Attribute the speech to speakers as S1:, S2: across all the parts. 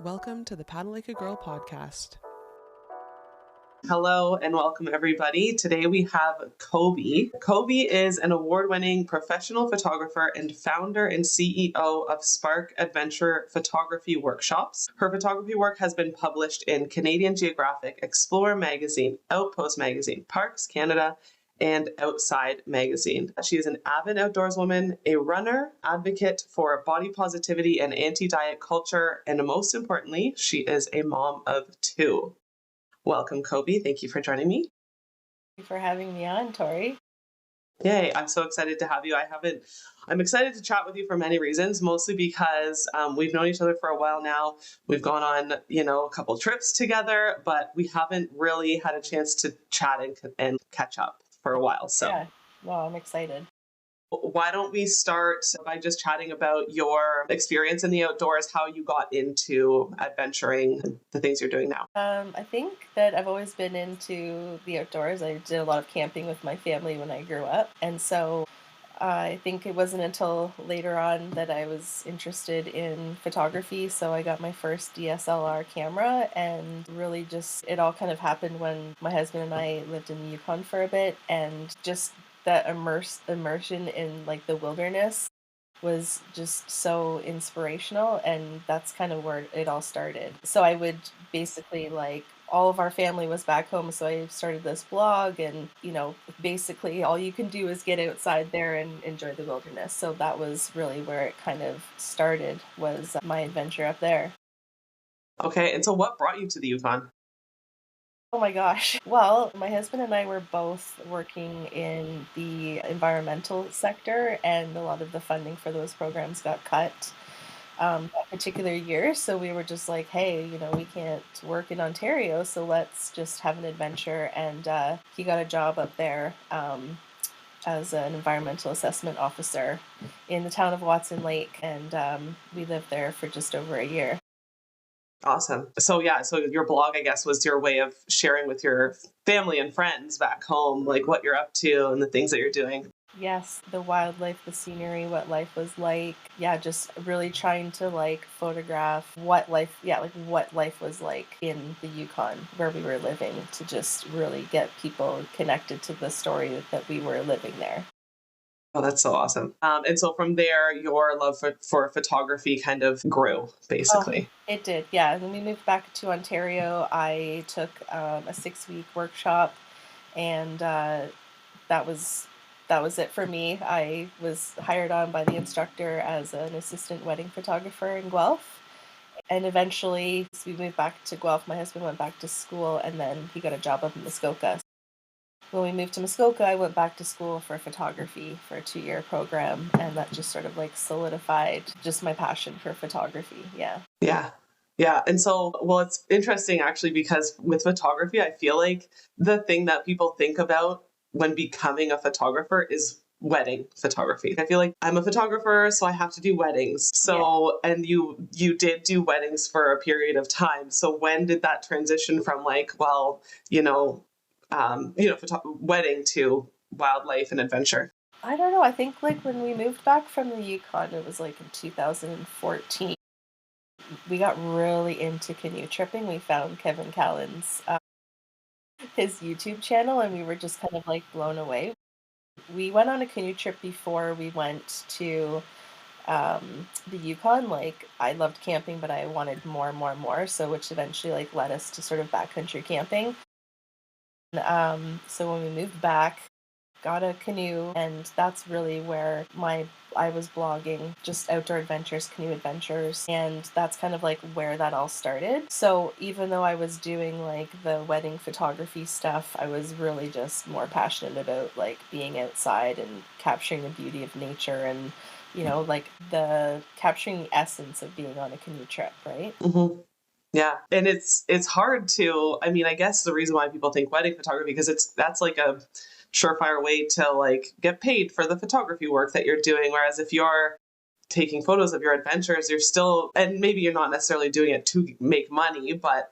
S1: Welcome to the Paddle Like a Girl podcast.
S2: Hello and welcome everybody. Today we have Cobi. Cobi is an award-winning professional photographer and founder and CEO of Spark Adventure Photography Workshops. Her photography work has been published in Canadian Geographic, Explorer Magazine, Outpost Magazine, Parks Canada, and Outside Magazine. She is an avid outdoorswoman, a runner, advocate for body positivity and anti-diet culture, and most importantly, she is a mom of two. Welcome, Cobi. Thank you for joining me.
S3: Thank you for having me on, Tori.
S2: Yay, I'm so excited to have you. I'm excited to chat with you for many reasons, mostly because we've known each other for a while now. We've gone on, a couple trips together, but we haven't really had a chance to chat and catch up for a while. So
S3: yeah, well, I'm excited.
S2: Why don't we start by just chatting about your experience in the outdoors, how you got into adventuring, the things you're doing now?
S3: I think that I've always been into the outdoors. I did a lot of camping with my family when I grew up. And so I think it wasn't until later on that I was interested in photography. So I got my first DSLR camera, and really just it all kind of happened when my husband and I lived in the Yukon for a bit, and just that immersion in like the wilderness was just so inspirational, and that's kind of where it all started. So I would basically like all of our family was back home, so I started this blog, and basically all you can do is get outside there and enjoy the wilderness. So that was really where it kind of started, was my adventure up there.
S2: Okay, and so what brought you to the Yukon?
S3: Oh my gosh. Well, my husband and I were both working in the environmental sector, and a lot of the funding for those programs got cut that particular year. So we were just like, hey, we can't work in Ontario, so let's just have an adventure. And he got a job up there as an environmental assessment officer in the town of Watson Lake, and we lived there for just over a year.
S2: Awesome. So your blog, I guess, was your way of sharing with your family and friends back home, like what you're up to and the things that you're doing.
S3: Yes, the wildlife, the scenery, what life was like. Yeah, just really trying to like photograph what life, what life was like in the Yukon where we were living, to just really get people connected to the story that we were living there.
S2: Oh, that's so awesome. And so from there, your love for photography kind of grew, basically.
S3: Oh, it did, yeah. And when we moved back to Ontario, I took a 6-week workshop, and that was that was it for me. I was hired on by the instructor as an assistant wedding photographer in Guelph. And eventually we moved back to Guelph. My husband went back to school, and then he got a job up in Muskoka. When we moved to Muskoka, I went back to school for photography for a 2-year program, and that just sort of like solidified just my passion for photography. Yeah.
S2: Yeah. Yeah. And so, well, it's interesting actually, because with photography, I feel like the thing that people think about when becoming a photographer is wedding photography. I feel like I'm a photographer, so I have to do weddings. So, yeah. And you did do weddings for a period of time. So when did that transition from like, wedding to wildlife and adventure?
S3: I don't know. I think like when we moved back from the Yukon, it was like in 2014. We got really into canoe tripping. We found Kevin Callan's his YouTube channel, and we were just kind of like blown away. We went on a canoe trip before we went to the Yukon. Like, I loved camping, but I wanted more and more and more. So which eventually like led us to sort of backcountry camping. So when we moved back, got a canoe, and that's really where I was blogging just outdoor adventures, canoe adventures, and that's kind of like where that all started. So even though I was doing like the wedding photography stuff, I was really just more passionate about like being outside and capturing the beauty of nature, and like the capturing the essence of being on a canoe trip, right?
S2: Mm-hmm. Yeah. And it's hard to, I mean, I guess the reason why people think wedding photography, because that's like a surefire way to like get paid for the photography work that you're doing. Whereas if you're taking photos of your adventures, you're still, and maybe you're not necessarily doing it to make money, but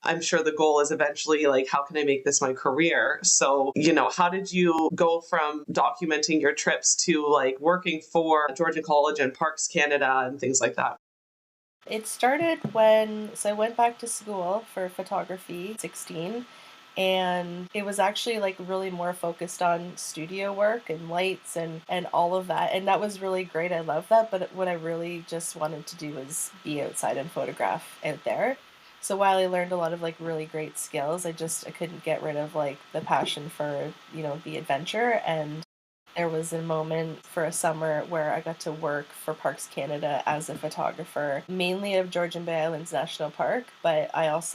S2: I'm sure the goal is eventually like, how can I make this my career? So, how did you go from documenting your trips to like working for Georgian College and Parks Canada and things like that?
S3: It started so I went back to school for photography, 16, and it was actually like really more focused on studio work and lights and all of that. And that was really great. I love that. But what I really just wanted to do was be outside and photograph out there. So while I learned a lot of like really great skills, I couldn't get rid of like the passion for, the adventure. And there was a moment for a summer where I got to work for Parks Canada as a photographer, mainly of Georgian Bay Islands National Park, but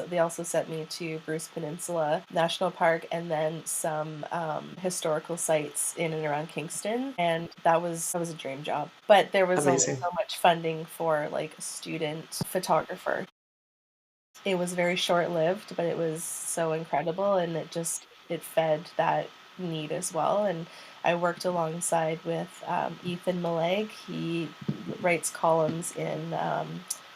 S3: they also sent me to Bruce Peninsula National Park and then some historical sites in and around Kingston, and that was a dream job. But there was only
S2: Amazing.
S3: so much funding for like a student photographer. It was very short-lived, but it was so incredible, and it fed that need as well. And I worked alongside with Ethan Maleg. He writes columns in, I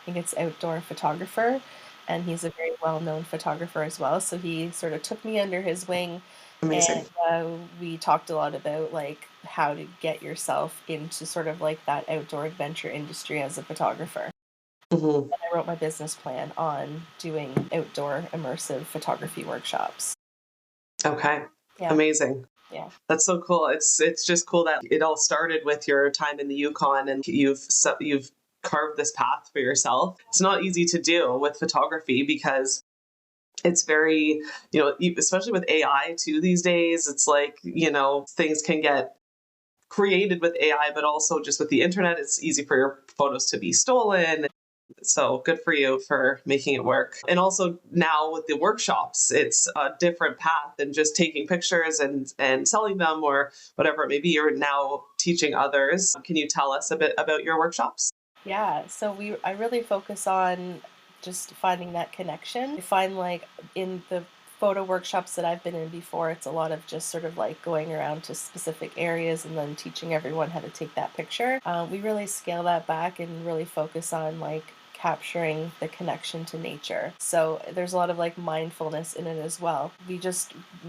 S3: think it's Outdoor Photographer, and he's a very well-known photographer as well. So he sort of took me under his wing,
S2: Amazing.
S3: and we talked a lot about like how to get yourself into sort of like that outdoor adventure industry as a photographer.
S2: Hmm.
S3: I wrote my business plan on doing outdoor immersive photography workshops.
S2: Okay.
S3: Yeah,
S2: Amazing.
S3: yeah.
S2: That's so cool. It's just cool that it all started with your time in the Yukon and you've carved this path for yourself. It's not easy to do with photography because it's very, especially with AI too these days, it's like, things can get created with AI, but also just with the internet, it's easy for your photos to be stolen. So good for you for making it work. And also now with the workshops, it's a different path than just taking pictures and selling them or whatever it may be. You're now teaching others. Can you tell us a bit about your workshops?
S3: Yeah, so I really focus on just finding that connection. I find like in the photo workshops that I've been in before, it's a lot of just sort of like going around to specific areas and then teaching everyone how to take that picture. We really scale that back and really focus on like capturing the connection to nature. So there's a lot of like mindfulness in it as well.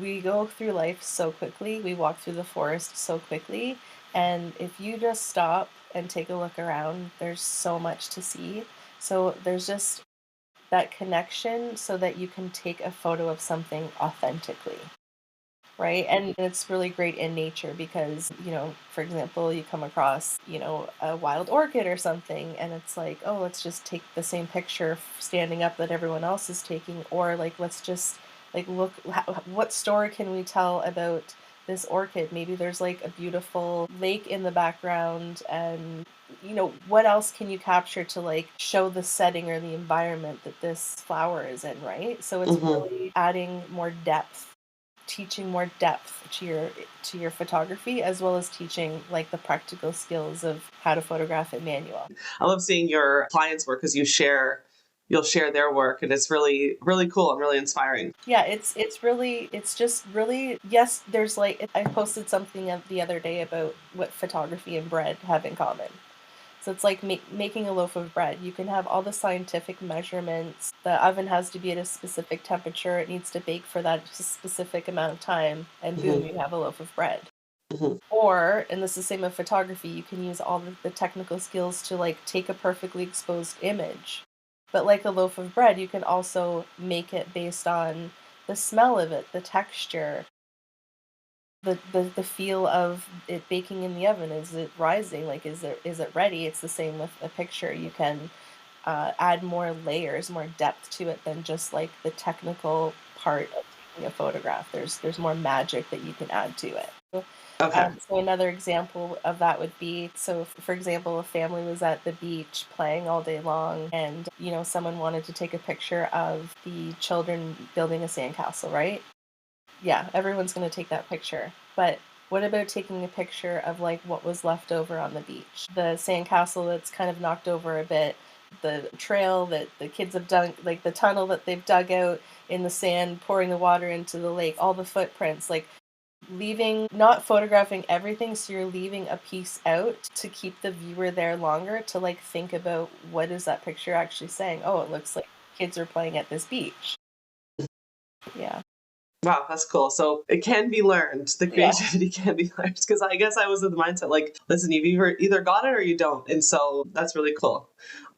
S3: We go through life so quickly. We walk through the forest so quickly, and if you just stop and take a look around, there's so much to see. So there's just that connection so that you can take a photo of something authentically. Right. And it's really great in nature because, for example, you come across, a wild orchid or something, and it's like, oh, let's just take the same picture standing up that everyone else is taking. Or like, let's just like look, what story can we tell about this orchid? Maybe there's like a beautiful lake in the background, and, what else can you capture to like show the setting or the environment that this flower is in, right? So it's
S2: Hmm.
S3: really adding more depth, teaching more depth to your photography, as well as teaching like the practical skills of how to photograph it manual.
S2: I love seeing your clients' work because you'll share their work and it's really, really cool and really inspiring.
S3: Yeah, it's just really, yes, there's like I posted something the other day about what photography and bread have in common. So it's like making a loaf of bread. You can have all the scientific measurements. The oven has to be at a specific temperature. It needs to bake for that specific amount of time, and boom,
S2: Hmm.
S3: you have a loaf of bread.
S2: Hmm.
S3: Or, and this is the same with photography, you can use all the technical skills to like take a perfectly exposed image. But like a loaf of bread, you can also make it based on the smell of it, the texture, the feel of it baking in the oven. Is it rising? Like, is it ready? It's the same with a picture. You can add more layers, more depth to it than just like the technical part of taking a photograph. There's more magic that you can add to it.
S2: Okay.
S3: So another example of that would be, so for example, a family was at the beach playing all day long, and someone wanted to take a picture of the children building a sandcastle, right? Yeah, everyone's going to take that picture. But what about taking a picture of like what was left over on the beach? The sandcastle that's kind of knocked over a bit, the trail that the kids have dug, like the tunnel that they've dug out in the sand, pouring the water into the lake, all the footprints, like not photographing everything, so you're leaving a piece out to keep the viewer there longer to like think about what is that picture actually saying. Oh, it looks like kids are playing at this beach. Yeah.
S2: Wow, that's cool. So it can be learned. The
S3: Yeah.
S2: creativity can be learned. Because I guess I was in the mindset like, listen, you've either got it or you don't. And so that's really cool.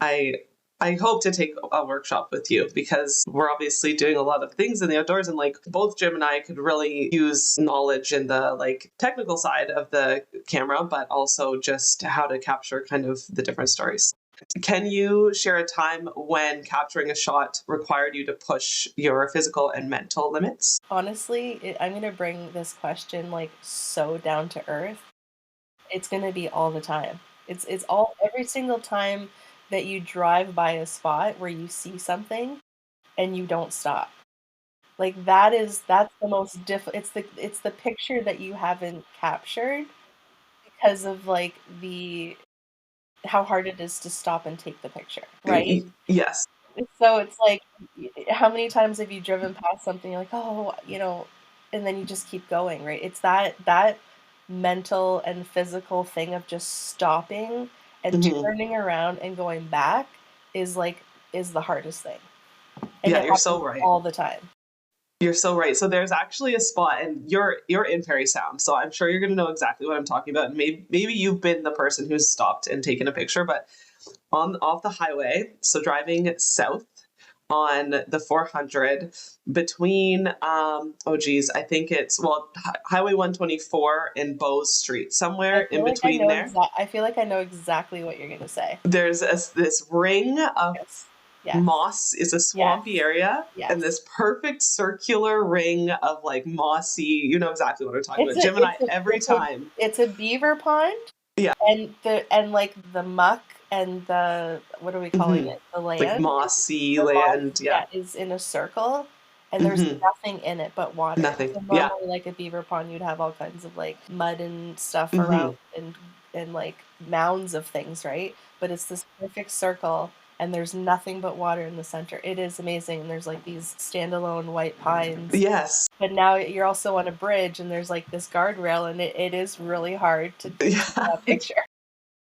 S2: I I hope to take a workshop with you because we're obviously doing a lot of things in the outdoors, and like both Jim and I could really use knowledge in the like technical side of the camera, but also just how to capture kind of the different stories. Can you share a time when capturing a shot required you to push your physical and mental limits?
S3: Honestly, I'm going to bring this question like so down to earth. It's going to be all the time. It's all every single time that you drive by a spot where you see something and you don't stop. Like that's the most it's the picture that you haven't captured because of like the how hard it is to stop and take the picture, right?
S2: Yes.
S3: So it's like, how many times have you driven past something, you're like, "Oh," and then you just keep going, right? It's that mental and physical thing of just stopping and
S2: Hmm.
S3: turning around and going back is like is the hardest thing, and
S2: Yeah,
S3: it
S2: you're
S3: happens
S2: so right.
S3: all the time.
S2: You're so right. So there's actually a spot, and you're in Perry Sound, so I'm sure you're going to know exactly what I'm talking about. And maybe you've been the person who's stopped and taken a picture, but on off the highway, so driving south on the 400 between oh geez, I think it's Highway 124 and Bowes Street, somewhere in between there.
S3: I feel like I know exactly what you're gonna say.
S2: There's this ring of
S3: Yes. Yes.
S2: moss, is a
S3: Yes.
S2: swampy area, and
S3: Yes.
S2: this perfect circular ring of like mossy, you know exactly what I'm talking
S3: It's
S2: about.
S3: a
S2: Jim and I,
S3: it's a
S2: every
S3: it's a
S2: time.
S3: it's a beaver pond,
S2: Yeah.
S3: and like the muck and the what are we calling
S2: Hmm.
S3: it? The
S2: Like
S3: land is
S2: mossy
S3: the moss,
S2: land. Yeah.
S3: yeah, is in a circle, and there's
S2: Hmm.
S3: nothing in it but water.
S2: Nothing.
S3: So
S2: Yeah.
S3: normally, like a beaver pond, you'd have all kinds of like mud and stuff
S2: Hmm.
S3: around and like mounds of things, right? But it's this perfect circle, and there's nothing but water in the center. It is amazing. And there's like these standalone white pines.
S2: Yes.
S3: But now you're also on a bridge and there's like this guardrail, and it is really hard to take
S2: Yeah.
S3: that picture.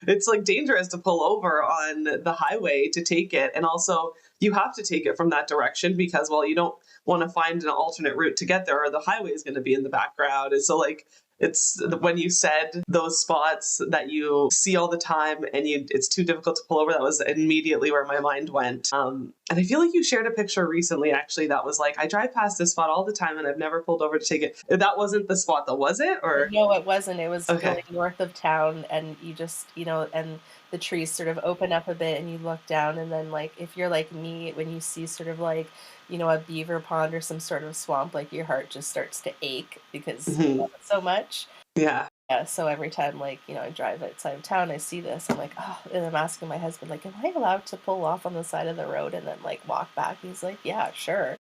S2: It's like dangerous to pull over on the highway to take it. And also, you have to take it from that direction because, well, you don't want to find an alternate route to get there, or the highway is going to be in the background. And so, like, it's when you said those spots that you see all the time and it's too difficult to pull over, that was immediately where my mind went. And I feel like you shared a picture recently, actually, that was like, I drive past this spot all the time and I've never pulled over to take it. That wasn't the spot, though, was it? Or,
S3: No, it wasn't. It was
S2: okay.
S3: going north of town, and you just, and the trees sort of open up a bit, and you look down, and then, like, if you're like me, when you see sort of like, a beaver pond or some sort of swamp, like your heart just starts to ache because you
S2: Hmm.
S3: love it so much.
S2: Yeah.
S3: Yeah, so every time, like, I drive outside of town, I see this, I'm like, oh, and I'm asking my husband, like, am I allowed to pull off on the side of the road and then like walk back? He's like, yeah, sure.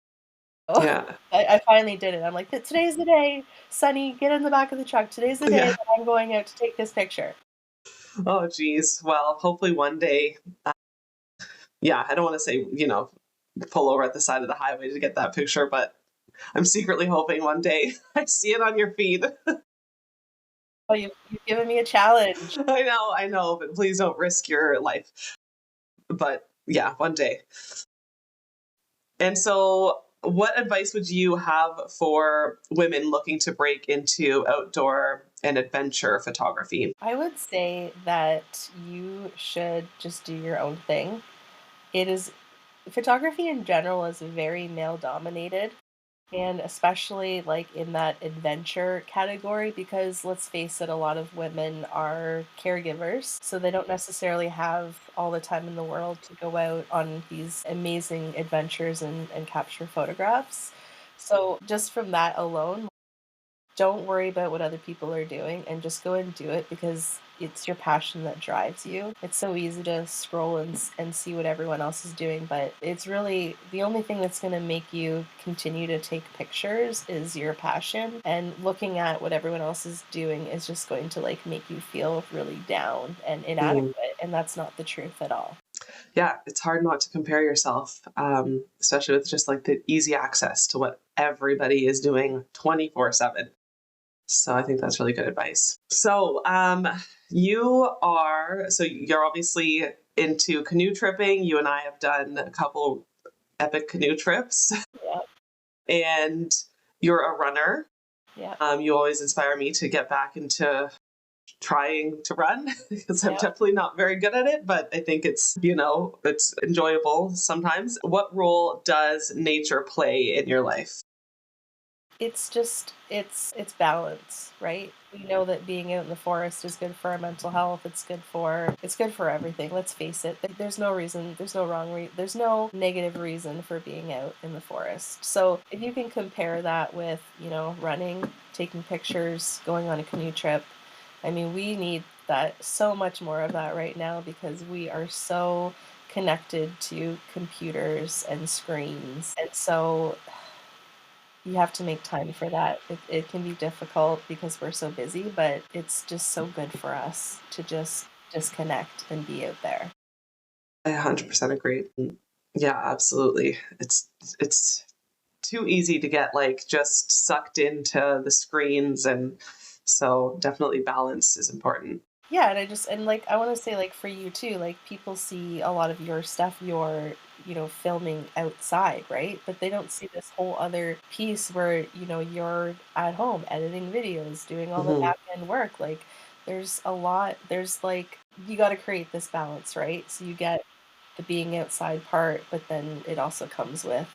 S3: Oh,
S2: Yeah.
S3: I finally did it. I'm like, "Today's the day, Sonny, get in the back of the truck. Today's the day
S2: Yeah.
S3: that I'm going out to take this picture."
S2: Oh, geez. Well, hopefully one day. Yeah, I don't want to say, pull over at the side of the highway to get that picture, but I'm secretly hoping one day I see it on your feed.
S3: Oh, you've given me a challenge.
S2: I know, but please don't risk your life. But yeah, one day. And so, what advice would you have for women looking to break into outdoor and adventure photography?
S3: I would say that you should just do your own thing. It is photography in general is very male dominated. And especially like in that adventure category, because let's face it, a lot of women are caregivers. So they don't necessarily have all the time in the world to go out on these amazing adventures and capture photographs. So just from that alone, don't worry about what other people are doing and just go and do it because it's your passion that drives you. It's so easy to scroll and see what everyone else is doing, but it's really the only thing that's going to make you continue to take pictures is your passion. And looking at what everyone else is doing is just going to like make you feel really down and
S2: Mm.
S3: inadequate. And that's not the truth at all.
S2: Yeah, it's hard not to compare yourself, especially with just like the easy access to what everybody is doing 24/7. So I think that's really good advice. So you're obviously into canoe tripping. You and I have done a couple epic canoe trips,
S3: Yeah.
S2: and you're a runner.
S3: Yeah.
S2: You always inspire me to get back into trying to run because I'm
S3: Yeah.
S2: definitely not very good at it, but I think it's, it's enjoyable sometimes. What role does nature play in your life?
S3: It's just it's balance, right? We know that being out in the forest is good for our mental health. It's good for everything. Let's face it. There's no reason, there's no negative reason for being out in the forest. So if you can compare that with, running, taking pictures, going on a canoe trip, I mean, we need that so much more of that right now because we are so connected to computers and screens. And so you have to make time for that. It can be difficult because we're so busy, but it's just so good for us to just disconnect and be out there.
S2: I 100% agree. Yeah, absolutely. It's too easy to get like just sucked into the screens, and so definitely balance is important.
S3: Yeah, and like I want to say like for you too, like people see a lot of your stuff you're, filming outside, right? But they don't see this whole other piece where, you're at home editing videos, doing all the
S2: Hmm.
S3: back end work. Like there's like you got to create this balance, right? So you get the being outside part, but then it also comes with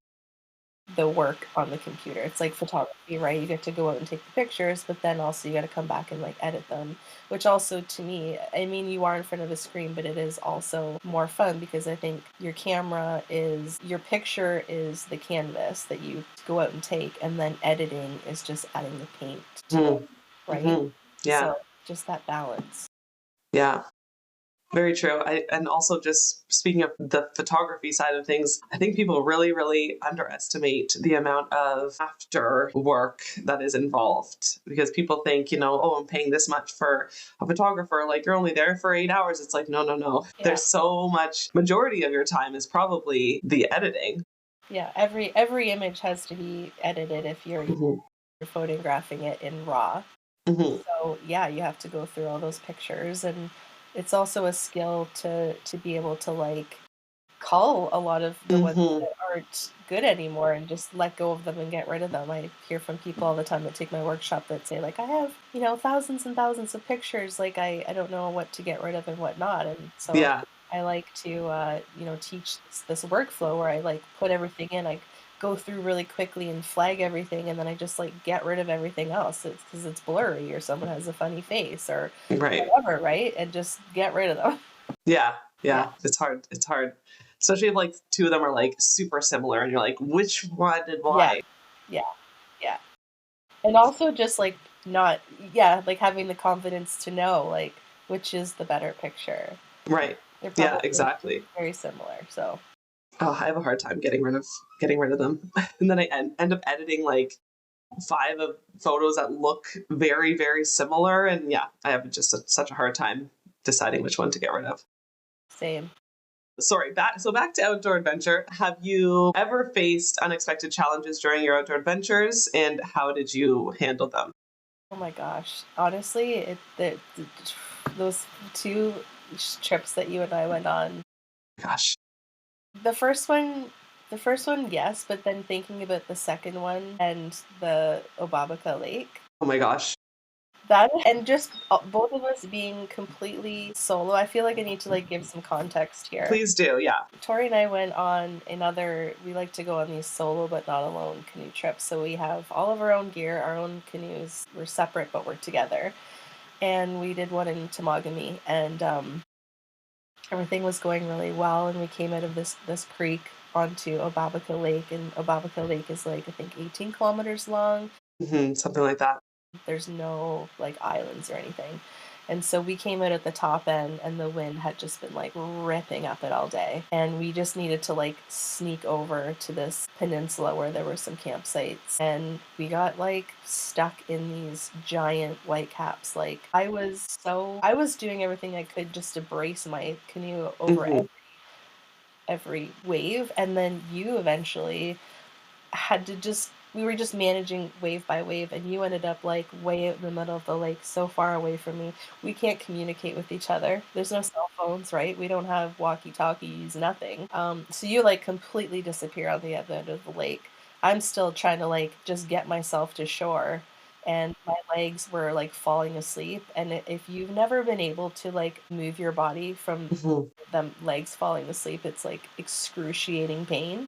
S3: the work on the computer. It's like photography, right? You get to go out and take the pictures, but then also you got to come back and like edit them, which also to me, I mean, you are in front of a screen, but it is also more fun because I think your picture is the canvas that you go out and take, and then editing is just adding the paint to it,
S2: Hmm.
S3: right?
S2: Hmm. Yeah.
S3: So just that balance.
S2: Yeah. Very true. And also just speaking of the photography side of things, I think people really, really underestimate the amount of after work that is involved because people think, oh, I'm paying this much for a photographer. Like you're only there for 8 hours. It's like, no, no, no.
S3: Yeah.
S2: There's so much, majority of your time is probably the editing.
S3: Yeah. Every image has to be edited if you're
S2: Hmm.
S3: photographing it in RAW.
S2: Hmm.
S3: So, yeah, you have to go through all those pictures, and it's also a skill to be able to, like, cull a lot of the ones
S2: Hmm.
S3: that aren't good anymore and just let go of them and get rid of them. I hear from people all the time that take my workshop that say, like, "I have, thousands and thousands of pictures, like, I don't know what to get rid of and what not," and so
S2: Yeah.
S3: I like to, teach this workflow where I, like, put everything in, I go through really quickly and flag everything, and then I just, like, get rid of everything else. It's because it's blurry or someone has a funny face or
S2: Right.
S3: whatever, right? And just get rid of them.
S2: Yeah.
S3: Yeah.
S2: Yeah. It's hard. It's hard. Especially if like two of them are like super similar and you're like, which one and
S3: Yeah.
S2: why?
S3: Yeah. Yeah. And also just, like, not yeah, like, having the confidence to know, like, which is the better picture.
S2: Right.
S3: They're
S2: Yeah,
S3: probably
S2: exactly.
S3: very similar, so
S2: Oh, I have a hard time getting rid of them. And then I end up editing like five of photos that look very, very similar. And yeah, I have just such a hard time deciding which one to get rid of.
S3: same.
S2: Sorry, back to outdoor adventure. Have you ever faced unexpected challenges during your outdoor adventures, and how did you handle them?
S3: Oh my gosh. Honestly, those 2 trips that you and I went on,
S2: Gosh.
S3: the first one yes, but then thinking about the second one and the Obabaka Lake,
S2: Oh my gosh.
S3: that and just, both of us being completely solo. I feel like I need to, like, give some context here.
S2: Please do. Yeah.
S3: Tori and I went on we like to go on these solo but not alone canoe trips. So we have all of our own gear, our own canoes. We're separate but we're together. And we did one in Tamagami, and everything was going really well. And we came out of this creek onto Obabaka Lake, and Obabaka Lake is like I think 18 kilometers long.
S2: Something like that.
S3: There's no, like, islands or anything. And so we came out at the top end, and the wind had just been, like, ripping up it all day, and we just needed to, like, sneak over to this peninsula where there were some campsites, and we got, like, stuck in these giant whitecaps. Like, I was doing everything I could just to brace my canoe over
S2: Hmm.
S3: every wave, and then you eventually had to just we were just managing wave by wave, and you ended up, like, way out in the middle of the lake, so far away from me. We can't communicate with each other. There's no cell phones, right? We don't have walkie-talkies, nothing. So you, like, completely disappear on the other end of the lake. I'm still trying to, like, just get myself to shore, and my legs were like falling asleep. And if you've never been able to like move your body from
S2: Mhm.
S3: them legs falling asleep, it's like excruciating pain.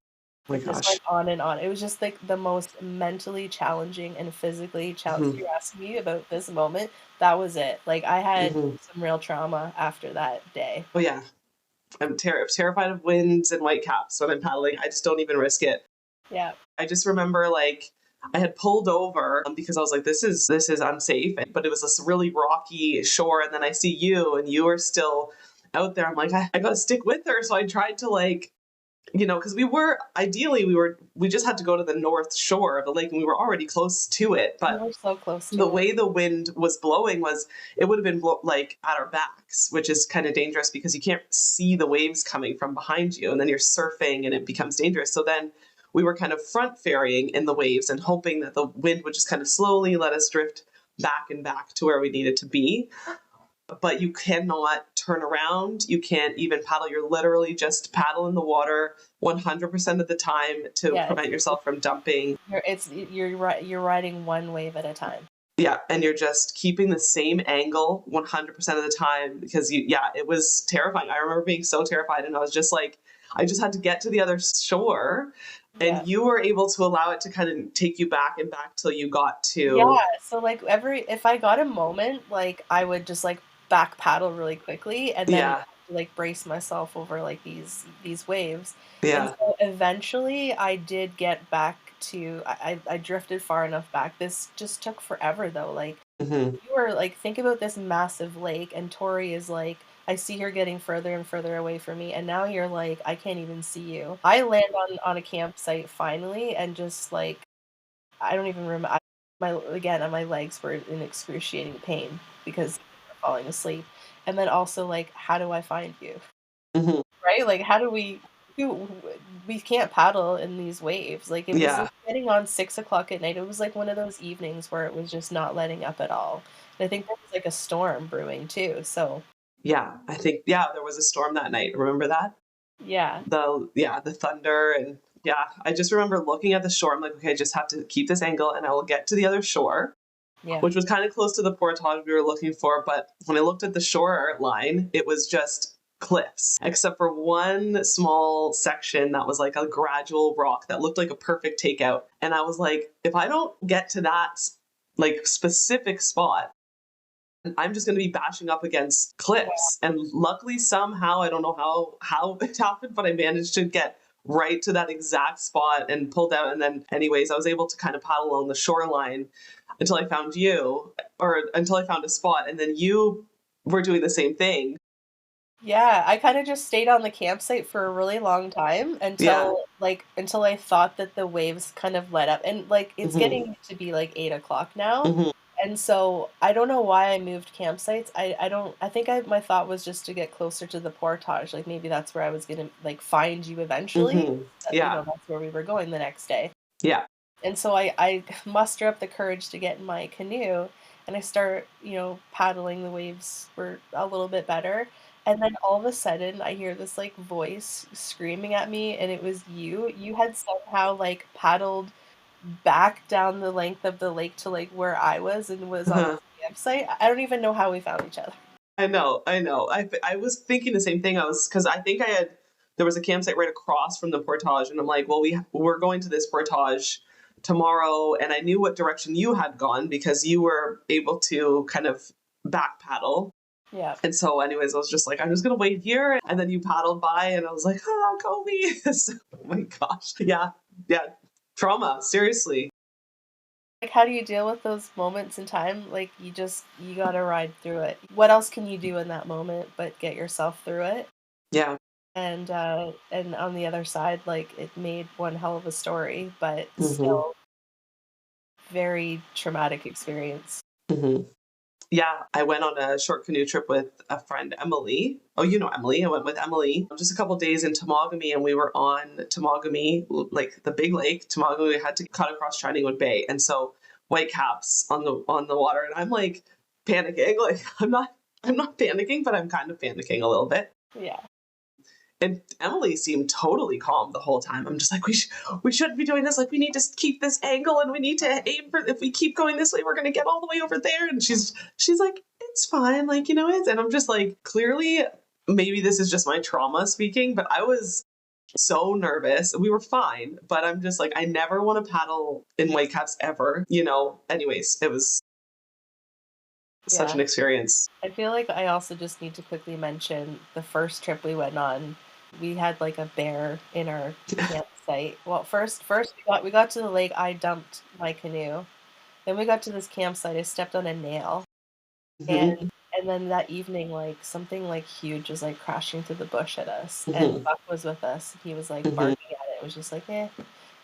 S2: Oh my
S3: It just went
S2: gosh.
S3: on and on. It was just like the most mentally challenging and physically challenging.
S2: Mhm.
S3: You're asking me about this moment. That was it. Like I had
S2: Mhm.
S3: some real trauma after that day.
S2: Oh yeah. I'm terrified of winds and whitecaps when I'm paddling. I just don't even risk it.
S3: Yeah.
S2: I just remember like I had pulled over because I was like, this is unsafe. But it was this really rocky shore, and then I see you, and you are still out there. I'm like, I got to stick with her. So I tried to like, because we just had to go to the north shore of the lake, and we were already close to it.
S3: We
S2: But
S3: were so close
S2: the
S3: to it.
S2: way the wind was blowing was it would have been like at our backs, which is kind of dangerous because you can't see the waves coming from behind you, and then you're surfing and it becomes dangerous. So then we were kind of front ferrying in the waves and hoping that the wind would just kind of slowly let us drift back and back to where we needed to be. But you cannot turn around. You can't even paddle. You're literally just paddle in the water 100% of the time to
S3: Yeah,
S2: prevent yourself from dumping.
S3: you're riding one wave at a time.
S2: Yeah, and you're just keeping the same angle 100% of the time because it was terrifying. I remember being so terrified, and I was just like, I just had to get to the other shore,
S3: Yeah.
S2: and you were able to allow it to kind of take you back and back till you got
S3: Yeah,
S2: to.
S3: so, like, if I got a moment, like, I would just, like, back paddle really quickly and then
S2: Yeah,
S3: have to, like, brace myself over, like, these waves, and
S2: yeah,
S3: so eventually I did get back to I drifted far enough back. This just took forever, though, like,
S2: hmm
S3: you were like, think about this massive lake, and Tori is like, I see her getting further and further away from me, and now you're like, I can't even see you. I land on a campsite finally, and just like I don't even remember. My again, my legs were in excruciating pain because they were falling asleep, and then also like, how do I find you?
S2: hmm
S3: Right? Like, how do who we can't paddle in these waves. Like it was
S2: yeah,
S3: like getting on 6 o'clock at night. It was like one of those evenings where it was just not letting up at all. And I think there was like a storm brewing too. So
S2: yeah. I think there was a storm that night. Remember that?
S3: yeah,
S2: The thunder, and I just remember looking at the shore. I'm like, okay, I just have to keep this angle, and I will get to the other shore,
S3: yeah,
S2: which was kind of close to the portage we were looking for. But when I looked at the shore line, it was just cliffs, except for one small section that was like a gradual rock that looked like a perfect takeout. And I was like, if I don't get to that like specific spot, I'm just going to be bashing up against cliffs. And luckily, somehow, I don't know how it happened, but I managed to get right to that exact spot and pulled out. And then, anyways, I was able to kind of paddle along the shoreline until I found you, or until I found a spot. And then you were doing the same thing.
S3: yeah. I kind of just stayed on the campsite for a really long time
S2: Yeah.
S3: until I thought that the waves kind of let up, and like it's
S2: hmm
S3: getting to be like 8 o'clock now.
S2: hmm
S3: And so I don't know why I moved campsites. I don't I think my thought was just to get closer to the portage. Like maybe that's where I was gonna like find you eventually.
S2: Yeah.
S3: That's where we were going the next day.
S2: Yeah.
S3: And so I muster up the courage to get in my canoe, and I start, paddling. The waves were a little bit better. And then all of a sudden I hear this like voice screaming at me, and it was you. You had somehow like paddled back down the length of the lake to, like, where I was and was on this campsite. I don't even know how we found each other.
S2: I know, I know. I was thinking the same thing. Because I think there was a campsite right across from the portage, and I'm like, well, we're going to this portage tomorrow, and I knew what direction you had gone because you were able to kind of back paddle.
S3: Yeah.
S2: And so, anyways, I was just like, I'm just gonna wait here, and then you paddled by, and I was like, oh, Kobe. So, oh my gosh, yeah, trauma, seriously.
S3: Like, how do you deal with those moments in time? Like, you gotta ride through it. What else can you do in that moment but get yourself through it?
S2: Yeah.
S3: And on the other side, like, it made one hell of a story, but
S2: hmm
S3: still very traumatic experience.
S2: hmm Yeah, I went on a short canoe trip with a friend, Emily. Oh, you know Emily. I went with Emily just a couple days in Temagami, and we were on Temagami, like the big lake. Temagami, we had to cut across Shining Bay, and so whitecaps on the water, and I'm like panicking. Like I'm not panicking, but I'm kind of panicking a little bit.
S3: Yeah.
S2: And Emily seemed totally calm the whole time. I'm just like, we shouldn't be doing this. Like, we need to keep this angle, and we need to aim for, if we keep going this way, we're going to get all the way over there. And she's like, it's fine. Like, it's, and I'm just like, clearly, maybe this is just my trauma speaking, but I was so nervous. We were fine, but I'm just like, I never want to paddle in whitecaps ever, Anyways, it was such an experience.
S3: I feel like I also just need to quickly mention the first trip we went on. We had like a bear in our campsite. Well, first we got to the lake. I dumped my canoe. Then we got to this campsite. I stepped on a nail,
S2: Mm-hmm.
S3: and then that evening, like something like huge was like crashing through the bush at us, and
S2: Mm-hmm.
S3: Buck was with us. He was like
S2: Mm-hmm.
S3: barking at it. It was just like eh,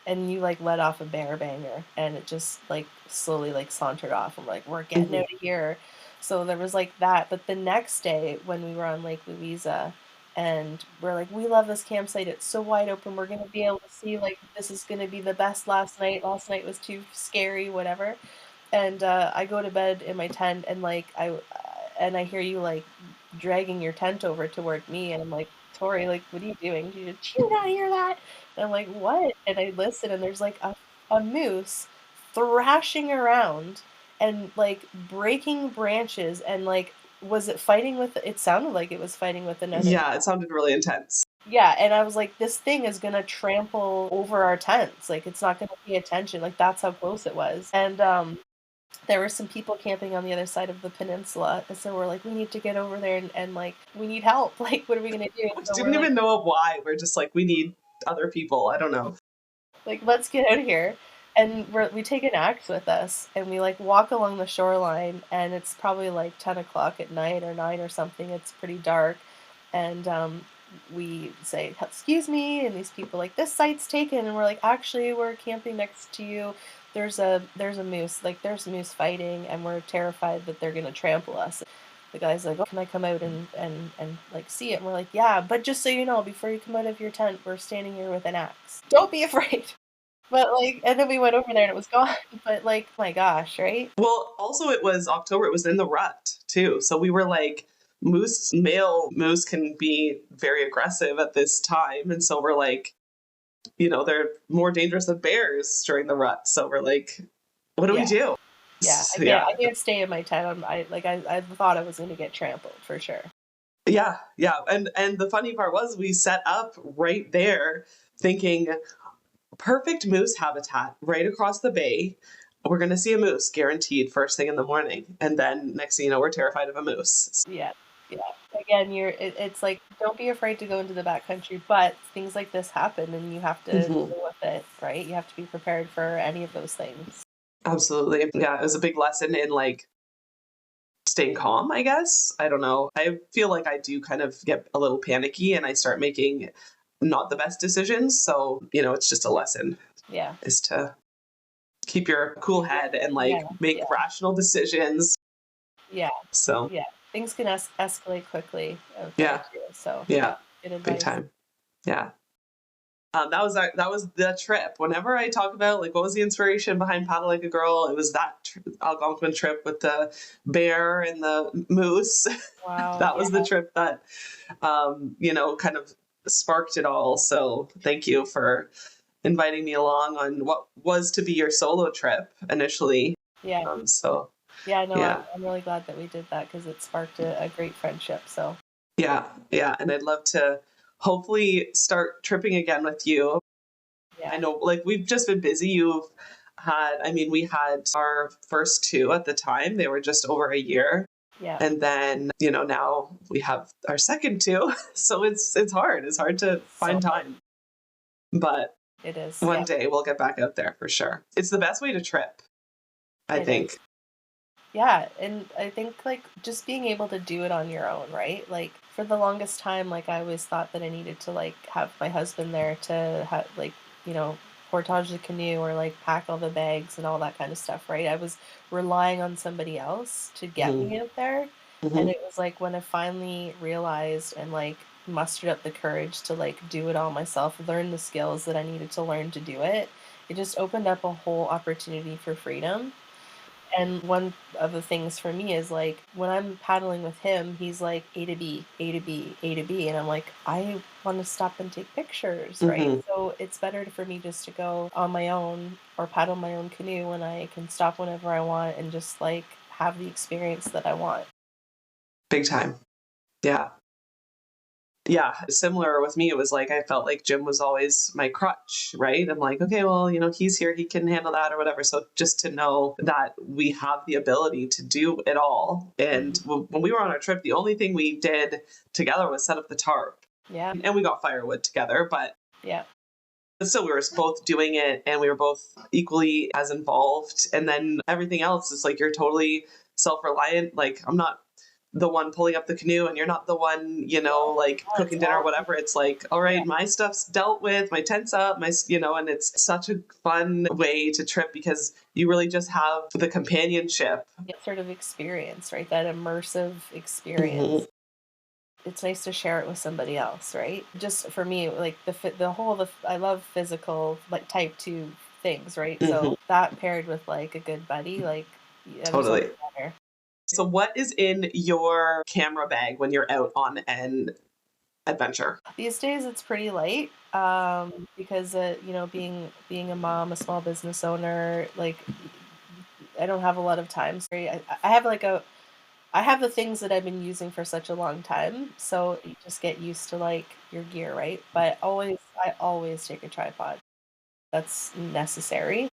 S3: and you like let off a bear banger, and it just like slowly like sauntered off. I'm like, we're getting
S2: Mm-hmm.
S3: out of here. So there was like that. But the next day when we were on Lake Louisa, and we're like, we love this campsite. It's so wide open. We're gonna be able to see, like, this is gonna be the best last night. Last night was too scary, whatever. And I go to bed in my tent, and like I hear you like dragging your tent over toward me, and I'm like, Tori, like, what are you doing? Do you not hear that? And I'm like, what? And I listen, and there's like a moose thrashing around and like breaking branches, and like, was it fighting with? It sounded like it was fighting with another.
S2: Yeah, it sounded really intense.
S3: Yeah, and I was like, this thing is gonna trample over our tents. Like, it's not gonna pay attention. Like, that's how close it was. And there were some people camping on the other side of the peninsula, and so we're like, we need to get over there, and like, we need help. Like, what are we gonna do?
S2: We
S3: So
S2: didn't
S3: we're like,
S2: even know why. We're just like, we need other people. I don't know.
S3: let's get out of here. And we take an axe with us, and we like walk along the shoreline, and it's probably like 10 o'clock at night or 9 or something. It's pretty dark, and we say, excuse me, and these people like, this site's taken, and we're like, actually, we're camping next to you. There's a moose, like, there's moose fighting, and we're terrified that they're gonna trample us. The guy's like, oh, can I come out and like see it? And we're like, yeah, but just so you know, before you come out of your tent, we're standing here with an axe. Don't be afraid. But like, and then we went over there and it was gone. But like, my gosh, right?
S2: Well, also it was October. It was in the rut too. So we were like, male moose can be very aggressive at this time. And so we're like, they're more dangerous than bears during the rut. So we're like, what do we do?
S3: Yeah, I can't stay in my tent. I thought I was going to get trampled for sure.
S2: Yeah. And the funny part was we set up right there thinking perfect moose habitat right across the bay. We're going to see a moose guaranteed first thing in the morning. And then next thing you know, we're terrified of a moose.
S3: Yeah. Again, it's like, don't be afraid to go into the backcountry, but things like this happen and you have to deal with it, right? You have to be prepared for any of those things.
S2: Absolutely. Yeah, it was a big lesson in like staying calm, I guess. I don't know. I feel like I do kind of get a little panicky and I start making not the best decisions. So, it's just a lesson.
S3: Yeah.
S2: Is to keep your cool head and like make rational decisions.
S3: Yeah.
S2: So,
S3: yeah. Things can escalate quickly.
S2: Yeah.
S3: So,
S2: yeah.
S3: Good advice.
S2: Big time. Yeah. That was the trip. Whenever I talk about like what was the inspiration behind Paddle Like a Girl, it was that Algonquin trip with the bear and the moose.
S3: Wow.
S2: That was the trip that, kind of sparked it all. So thank you for inviting me along on what was to be your solo trip initially.
S3: Yeah. I'm really glad that we did that because it sparked a great friendship. So
S2: yeah, and I'd love to hopefully start tripping again with you. Yeah. I know, like, we've just been busy. We had our first two at the time. They were just over a year.
S3: Yeah.
S2: And then, now we have our second two. So it's hard. It's hard to find time. But
S3: it is.
S2: One day we'll get back out there for sure. It's the best way to trip, I think.
S3: Is. Yeah. And I think like just being able to do it on your own, right? Like for the longest time, like I always thought that I needed to like have my husband there to have like, portage the canoe or like pack all the bags and all that kind of stuff, right? I was relying on somebody else to get me out there. And it was like when I finally realized and like mustered up the courage to like do it all myself, learn the skills that I needed to learn to do it, it just opened up a whole opportunity for freedom. And one of the things for me is like when I'm paddling with him, he's like A to B, A to B, A to B. And I'm like, I want to stop and take pictures, right?
S2: Hmm.
S3: So it's better for me just to go on my own or paddle my own canoe when I can stop whenever I want and just like have the experience that I want.
S2: Big time. Yeah. Yeah, similar with me. It was like I felt like Jim was always my crutch, right? I'm like, okay, well, he's here, he can handle that or whatever. So just to know that we have the ability to do it all. And
S3: Mhm.
S2: when we were on our trip, the only thing we did together was set up the tarp.
S3: Yeah.
S2: And we got firewood together, but
S3: Yeah.
S2: still we were both doing it and we were both equally as involved. And then everything else is like you're totally self-reliant. Like I'm not the one pulling up the canoe and you're not the one, like
S3: Yeah, it's
S2: cooking dinner or
S3: all
S2: whatever. It's like, all
S3: yeah.
S2: right, my stuff's dealt with, my tent's up, and it's such a fun way to trip because you really just have the companionship.
S3: Yeah, sort of experience, right? That immersive
S2: Hmm.
S3: experience. It's nice to share it with somebody else, right? Just for me, like I love physical like type 2 things, right?
S2: Hmm.
S3: So that paired with like a good buddy, like yeah, there's nothing
S2: Totally.
S3: better.
S2: So what is in your camera bag when you're out on an adventure?
S3: These days it's pretty light because being a mom, a small business owner, like I don't have a lot of time. Sorry. I have like a I have the things that I've been using for such a long time, so you just get used to, like, your gear, right? But I always take a tripod. That's necessary.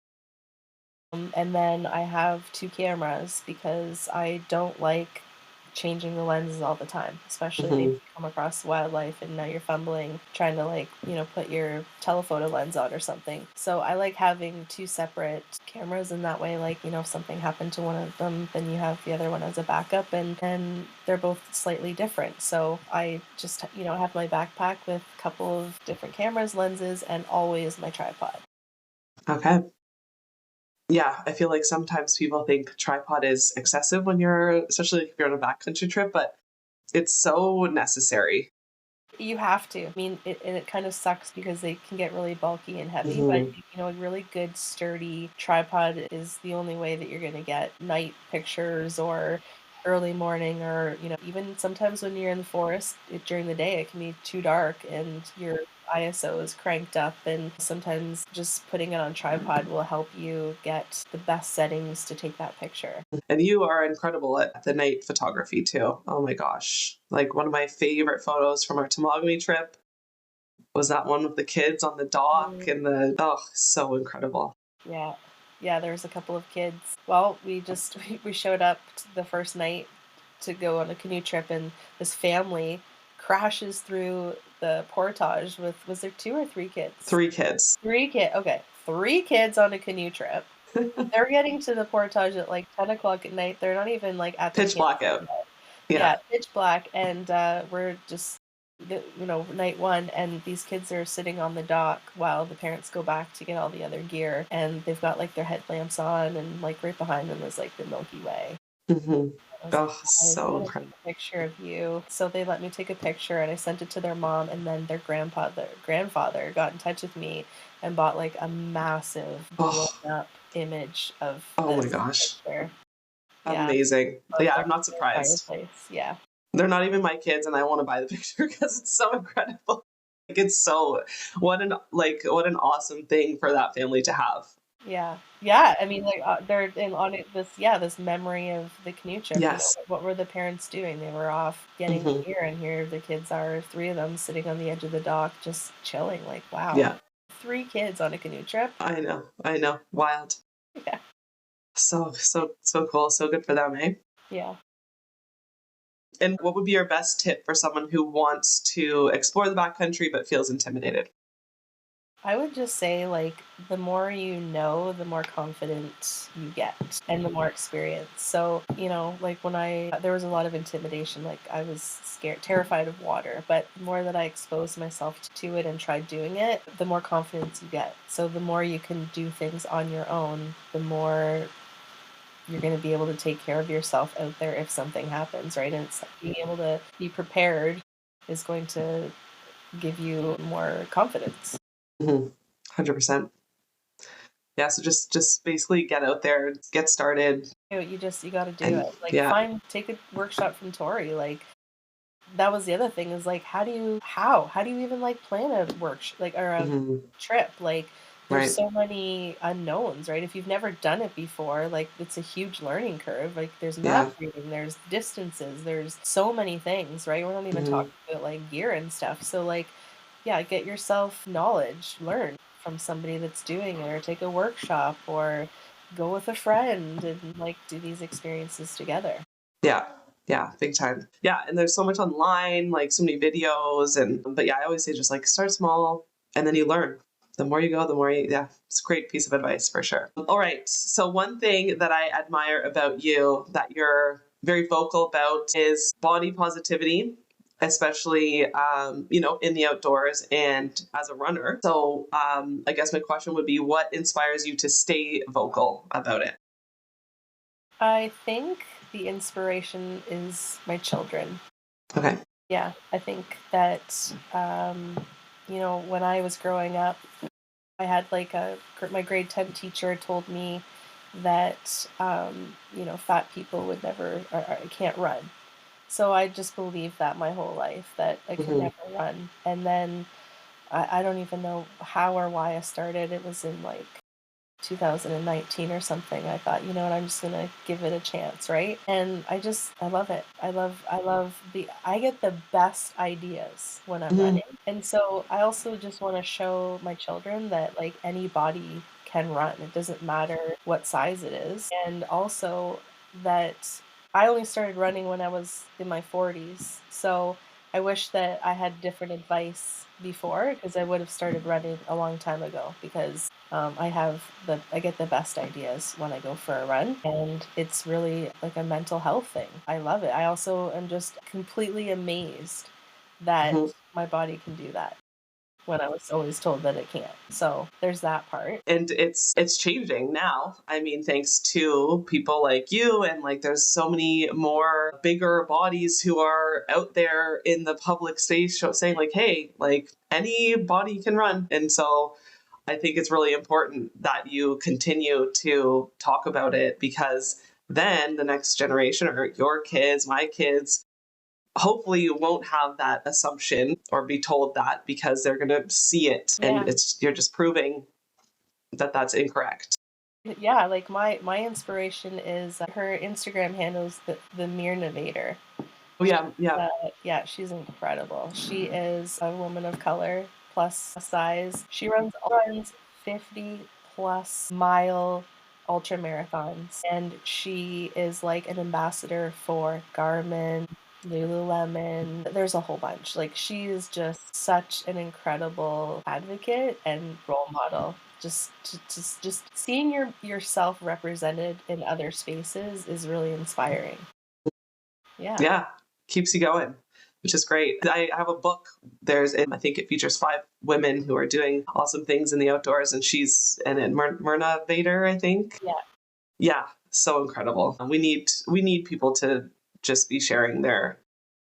S3: And then I have 2 cameras because I don't like changing the lenses all the time, especially if
S2: Hmm.
S3: you come across wildlife and now you're fumbling trying to like, put your telephoto lens on or something. So I like having 2 separate cameras and that way like, if something happened to one of them, then you have the other one as a backup and they're both slightly different. So I just, have my backpack with a couple of different cameras, lenses, and always my tripod.
S2: Okay. Yeah, I feel like sometimes people think tripod is excessive especially if you're on a backcountry trip, but it's so necessary.
S3: You have to. I mean, it kind of sucks because they can get really bulky and heavy, but
S2: Hmm.
S3: a really good sturdy tripod is the only way that you're going to get night pictures or early morning or, even sometimes when you're in the forest during the day, it can be too dark and your ISO is cranked up and sometimes just putting it on tripod will help you get the best settings to take that picture.
S2: And you are incredible at the night photography too. Oh my gosh. Like one of my favorite photos from our Temagami trip was that one with the kids on the dock and so incredible.
S3: Yeah. Yeah, there was a couple of kids. Well, we just we showed up the first night to go on a canoe trip and this family crashes through the portage with was there 2 or 3 kids?
S2: 3 kids.
S3: 3 okay, 3 kids on a canoe trip. They're getting to the portage at like 10 o'clock at night. They're not even like at their
S2: Pitch
S3: campsite
S2: blackout.
S3: yet.
S2: Yeah.
S3: Yeah, pitch black, and we're just night one, and these kids are sitting on the dock while the parents go back to get all the other gear, and they've got like their headlamps on, and like right behind them is like the Milky Way.
S2: Hmm.
S3: I was like,
S2: Oh,
S3: guys, I
S2: so
S3: want to take
S2: incredible.
S3: a picture of you. So they let me take a picture, and I sent it to their mom, and then their grandfather got in touch with me and bought like a massive blown
S2: Oh,
S3: up image of
S2: oh my
S3: this
S2: gosh.
S3: picture. Yeah,
S2: Amazing.
S3: of
S2: Yeah,
S3: their
S2: I'm not
S3: their
S2: surprised.
S3: fireplace. Yeah.
S2: They're not even my kids, and I want to buy the picture because it's so incredible. Like it's so what an awesome thing for that family to have.
S3: Yeah. Yeah, I mean, like, they're in on it this memory of the canoe trip,
S2: Yes.
S3: what were the parents doing? They were off getting the
S2: Hmm.
S3: gear, and here the kids are, 3 of them sitting on the edge of the dock just chilling, like, wow.
S2: Yeah,
S3: 3 kids on a canoe trip?
S2: I know. I know. Wild.
S3: Yeah.
S2: So cool. So good for them, eh?
S3: Yeah.
S2: And what would be your best tip for someone who wants to explore the backcountry but feels intimidated?
S3: I would just say, like, the more you know, the more confident you get and the more experience. So, like when there was a lot of intimidation, like I was scared, terrified of water, but the more that I exposed myself to it and tried doing it, the more confidence you get. So, the more you can do things on your own, the more you're going to be able to take care of yourself out there if something happens, right? And it's like being able to be prepared is going to give you more confidence.
S2: Mhm. 100%. Yeah. So just basically get out there, get started.
S3: You got to do
S2: And
S3: it. Like
S2: yeah.
S3: take a workshop from Tori. Like that was the other thing is like how do you even like plan a like or a
S2: Hmm.
S3: trip? Like there's
S2: Right.
S3: so many unknowns, right? If you've never done it before, like it's a huge learning curve. Like there's map
S2: Yeah.
S3: reading, there's distances, there's so many things, right? We're not even
S2: Hmm.
S3: talking about like gear and stuff. So like yeah, get yourself knowledge, learn from somebody that's doing it or take a workshop or go with a friend and like do these experiences together.
S2: Yeah. Yeah. Big time. Yeah. And there's so much online, like so many videos. But yeah, I always say just like start small and then you learn. The more you go, the more yeah, it's a great piece of advice for sure. All right. So, one thing that I admire about you that you're very vocal about is body positivity, especially, in the outdoors and as a runner. So, I guess my question would be what inspires you to stay vocal about it?
S3: I think the inspiration is my children.
S2: Okay.
S3: Yeah, I think that, when I was growing up, I had like my grade 10 teacher told me that, fat people would never, or can't run. So I just believed that my whole life that I could
S2: Hmm.
S3: never run. And then I don't even know how or why I started. It was in like 2019 or something. I thought, you know what, I'm just gonna give it a chance, right? And I love it. I get the best ideas when I'm
S2: Hmm.
S3: running. And so I also just want to show my children that like anybody can run. It doesn't matter what size it is. And also that I only started running when I was in my 40s. So I wish that I had different advice before because I would have started running a long time ago because I get the best ideas when I go for a run, and it's really like a mental health thing. I love it. I also am just completely amazed that
S2: Hmm.
S3: my body can do that when I was always told that it can't. So there's that part.
S2: And it's changing now. I mean, thanks to people like you, and like there's so many more bigger bodies who are out there in the public space saying like, hey, like anybody can run. And so I think it's really important that you continue to talk about it, because then the next generation or your kids, my kids, hopefully you won't have that assumption or be told that, because they're going to see it and
S3: Yeah.
S2: you're just proving that that's incorrect.
S3: Yeah, like my inspiration is her Instagram handles the Mirnovator.
S2: Oh yeah, yeah.
S3: Yeah, she's incredible. She is a woman of color plus size. She runs 50 plus mile ultra marathons, and she is like an ambassador for Garmin, Lululemon. There's a whole bunch. Like she is just such an incredible advocate and role model. Just seeing yourself represented in other spaces is really inspiring. Yeah.
S2: Yeah, keeps you going, which is great. I have a book. I think it features 5 women who are doing awesome things in the outdoors, and she's and in Myrna Vader, I think.
S3: Yeah.
S2: Yeah, so incredible. We need people to just be sharing their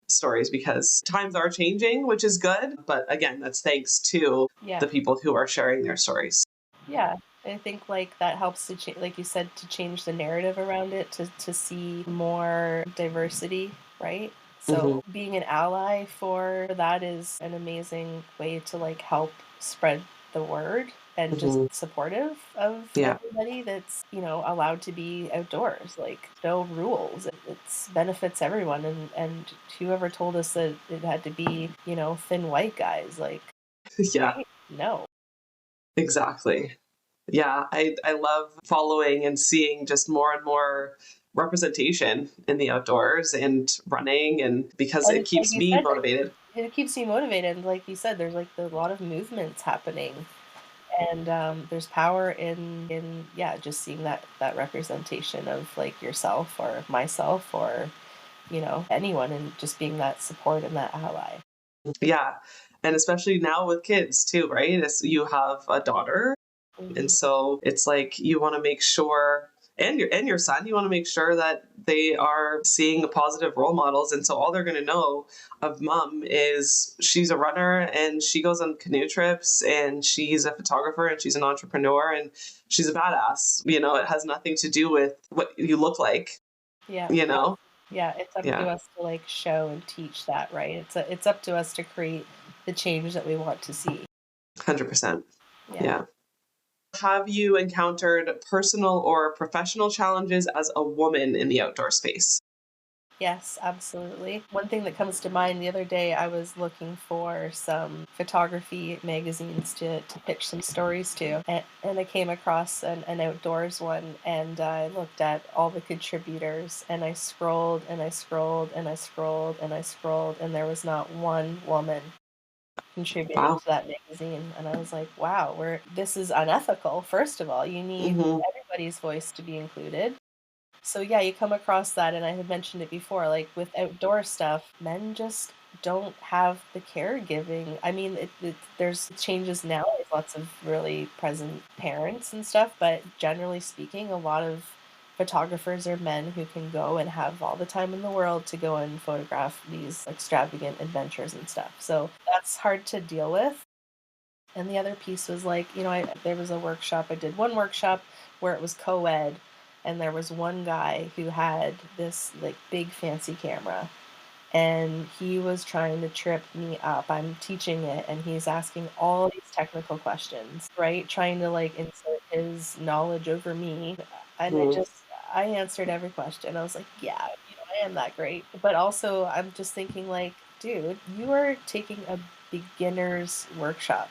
S2: stories, because times are changing, which is good. But again, that's thanks to
S3: Yeah.
S2: the people who are sharing their stories.
S3: Yeah. I think like that helps to change, like you said, to change the narrative around it, to see more diversity, right?
S2: Hmm.
S3: So being an ally for that is an amazing way to like help spread the word and just
S2: Hmm.
S3: supportive of
S2: Yeah.
S3: everybody that's, allowed to be outdoors. Like no rules. It's benefits everyone and whoever told us that it had to be, thin white guys, like,
S2: Yeah,
S3: right? No.
S2: exactly. Yeah, I love following and seeing just more and more representation in the outdoors and running, and because
S3: And
S2: it
S3: it's like
S2: keeps
S3: you
S2: me
S3: said,
S2: motivated.
S3: it keeps you motivated. Like you said, there's like a lot of movements happening, and there's power in yeah, just seeing that representation of like yourself or myself or anyone, and just being that support and that ally.
S2: Yeah. And especially now with kids too, right? As you have a daughter. And
S3: Mhm.
S2: so it's like you want to make sure, and your son, you want to make sure that they are seeing positive role models. And so all they're going to know of mom is she's a runner and she goes on canoe trips and she's a photographer and she's an entrepreneur and she's a badass. It has nothing to do with what you look like.
S3: Yeah. Yeah, it's up to
S2: Yeah.
S3: us to like show and teach that, right? It's up to us to create the change that we want to see.
S2: 100%.
S3: Yeah.
S2: Yeah. Have you encountered personal or professional challenges as a woman in the outdoor space?
S3: Yes, absolutely. One thing that comes to mind, the other day, I was looking for some photography magazines to pitch some stories to, and I came across an outdoors one, and I looked at all the contributors, and I scrolled and I scrolled and I scrolled and I scrolled, and there was not one woman contributing
S2: Wow.
S3: to that magazine. And I was like, wow, this is unethical. First of all, you need everybody's voice to be included. So yeah, you come across that, and I had mentioned it before, like with outdoor stuff, men just don't have the caregiving. I mean, there's changes now. There's lots of really present parents and stuff, but generally speaking, a lot of photographers are men who can go and have all the time in the world to go and photograph these extravagant adventures and stuff. So that's hard to deal with. And the other piece was like, there was a workshop. I did one workshop where it was co-ed, and there was one guy who had this like big fancy camera, and he was trying to trip me up. I'm teaching it, and he's asking all these technical questions, right? Trying to like insert his knowledge over me. And I answered every question. I was like, yeah, I am that great. But also, I'm just thinking, like, dude, you are taking a beginner's workshop.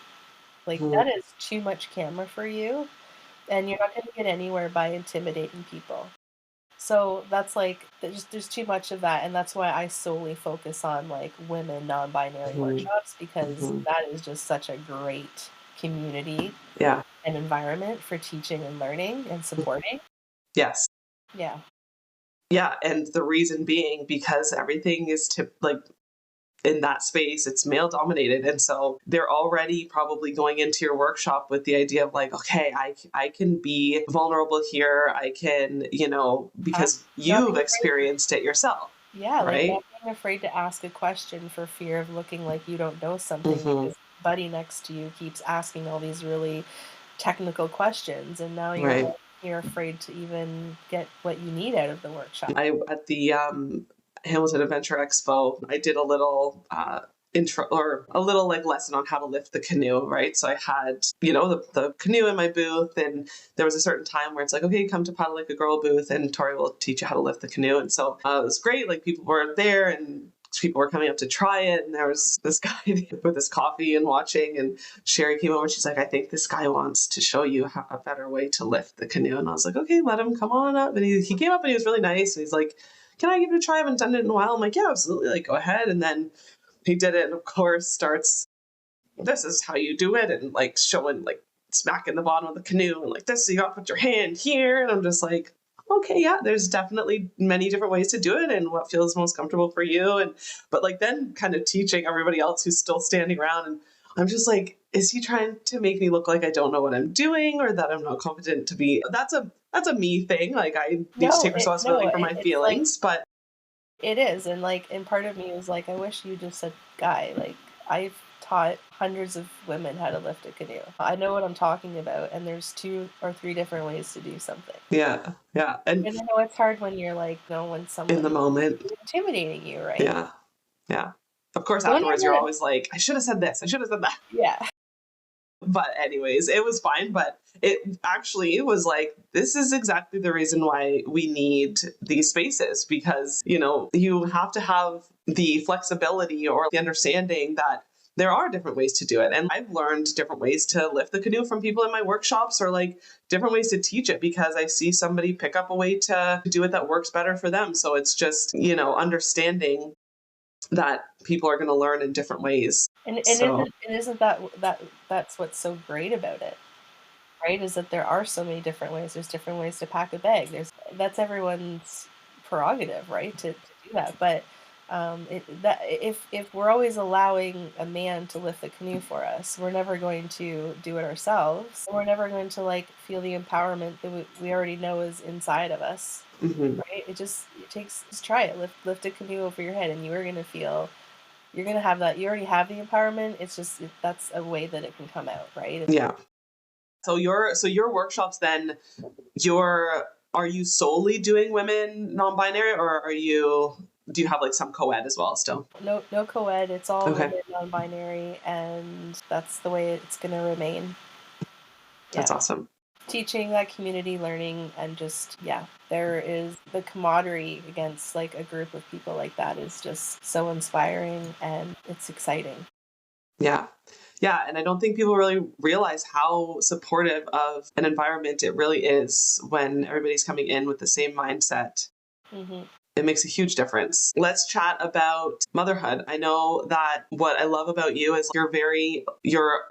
S3: Like, that is too much camera for you, and you're not gonna get anywhere by intimidating people. So that's like there's too much of that, and that's why I solely focus on, like, women non-binary workshops, because that is just such a great community
S2: Yeah.
S3: and environment for teaching and learning and supporting.
S2: Yes.
S3: Yeah.
S2: Yeah. And the reason being because everything is in that space, it's male dominated. And so they're already probably going into your workshop with the idea of like, okay, I can be vulnerable here. I can, because you've experienced it yourself.
S3: Yeah, like
S2: right?
S3: not being afraid to ask a question for fear of looking like you don't know something, because buddy next to you keeps asking all these really technical questions, and now
S2: Right.
S3: you're afraid to even get what you need out of the workshop.
S2: At the Hamilton Adventure Expo, I did a little intro or a little like lesson on how to lift the canoe, right? So I had, the canoe in my booth, and there was a certain time where it's like, okay, come to Paddle Like a Girl booth and Tori will teach you how to lift the canoe. And so it was great. Like people were there and people were coming up to try it. And there was this guy with his coffee and watching, and Sherry came over and she's like, I think this guy wants to show you a better way to lift the canoe. And I was like, okay, let him come on up. And he came up and he was really nice. And he's like, can I give it a try? I haven't done it in a while. I'm like, yeah, absolutely. Like, go ahead. And then he did it. And of course starts, this is how you do it. And like showing like smacking the bottom of the canoe and like this, so you got to put your hand here. And I'm just like, okay, yeah, there's definitely many different ways to do it and what feels most comfortable for you. But like then kind of teaching everybody else who's still standing around. And I'm just like, is he trying to make me look like I don't know what I'm doing or that I'm not competent to be? That's a me thing. Like I need to take responsibility for my feelings, but
S3: it is. And like, and part of me was like, I wish you just said guy. Like, I've taught hundreds of women how to lift a canoe. I know what I'm talking about, and there's 2 or 3 different ways to do something.
S2: Yeah. And
S3: I know it's hard when you're like, when someone
S2: in the moment
S3: is intimidating you, right?
S2: Yeah. Of course, afterwards you're always like, I should have said this. I should have said that.
S3: Yeah.
S2: But anyways, it was fine. But it actually was like, this is exactly the reason why we need these spaces, because, you have to have the flexibility or the understanding that there are different ways to do it. And I've learned different ways to lift the canoe from people in my workshops, or like different ways to teach it, because I see somebody pick up a way to do it that works better for them. So it's just, understanding that people are going to learn in different ways.
S3: And isn't that's what's so great about it, right? Is that there are so many different ways. There's different ways to pack a bag. That's everyone's prerogative, right? To do that. But That if we're always allowing a man to lift the canoe for us, we're never going to do it ourselves. We're never going to like feel the empowerment that we already know is inside of us,
S2: Hmm.
S3: right? It takes just try it. Lift a canoe over your head, and you are going to feel you're going to have that. You already have the empowerment. It's just that's a way that it can come out, right?
S2: Yeah. So your workshops then, you're are you solely doing women non-binary, or do you have like some co-ed as well still?
S3: No co-ed. It's all
S2: Okay.
S3: women non-binary, and that's the way it's going to remain.
S2: That's
S3: Yeah.
S2: awesome.
S3: Teaching that community learning and just yeah, there is the camaraderie against like a group of people like that is just so inspiring and it's exciting.
S2: Yeah. Yeah. And I don't think people really realize how supportive of an environment it really is when everybody's coming in with the same mindset.
S3: Hmm.
S2: It makes a huge difference. Let's chat about motherhood. I know that what I love about you is you're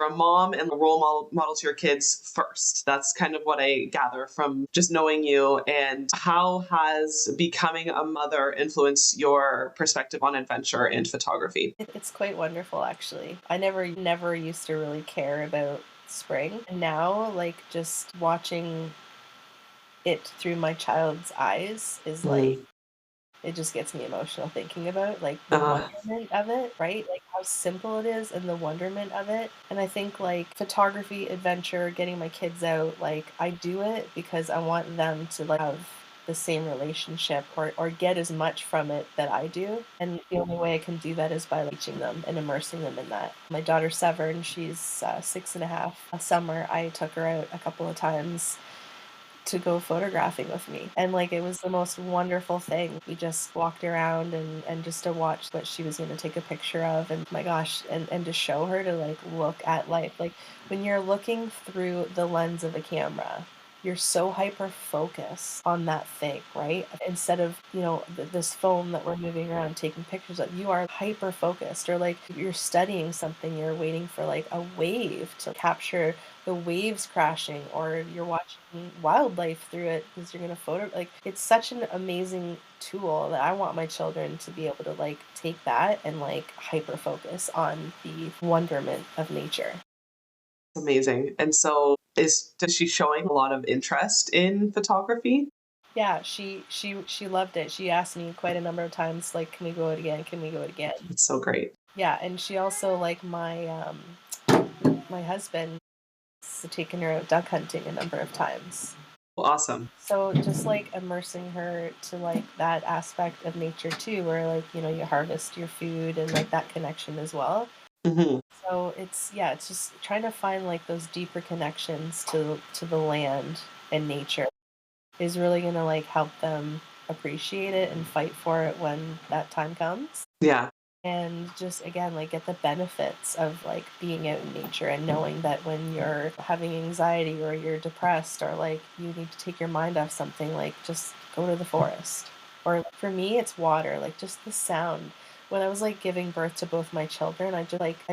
S2: a mom and a role model to your kids first. That's kind of what I gather from just knowing you. And how has becoming a mother influenced your perspective on adventure and photography?
S3: It's quite wonderful actually. I never used to really care about spring, and now like just watching it through my child's eyes is like
S2: Mm.
S3: it just gets me emotional thinking about, like, the
S2: Uh,
S3: wonderment of it, right? Like, how simple it is and the wonderment of it, and I think, like, photography, adventure, getting my kids out, like, I do it because I want them to, like, have the same relationship or get as much from it that I do, and the only way I can do that is by teaching them and immersing them in that. My daughter Severn, she's, 6 and a half. Last summer, I took her out a couple of times to go photographing with me. And like it was the most wonderful thing. We just walked around and just to watch what she was going to take a picture of and my gosh and to show her to like look at life. Like when you're looking through the lens of a camera, you're so hyper focused on that thing, right? Instead of, this phone that we're moving around taking pictures of, you are hyper focused. Or like you're studying something, you're waiting for like a wave to capture the waves crashing, or you're watching wildlife through it because you're going to photo. Like it's such an amazing tool that I want my children to be able to like take that and like hyper focus on the wonderment of nature.
S2: Amazing. And so is she showing a lot of interest in photography?
S3: Yeah, she loved it. She asked me quite a number of times, like, "Can we go out again? Can we go out again?"
S2: It's so great.
S3: Yeah, and she also like my husband has taken her out duck hunting a number of times.
S2: Awesome.
S3: So just like immersing her to like that aspect of nature too, where like, you harvest your food and like that connection as well.
S2: Hmm.
S3: So it's just trying to find like those deeper connections to the land and nature is really gonna like help them appreciate it and fight for it when that time comes.
S2: Yeah.
S3: And just again like get the benefits of like being out in nature and knowing that when you're having anxiety or you're depressed or like you need to take your mind off something, like just go to the forest. Or for me it's water, like just the sound. When I was like giving birth to both my children, I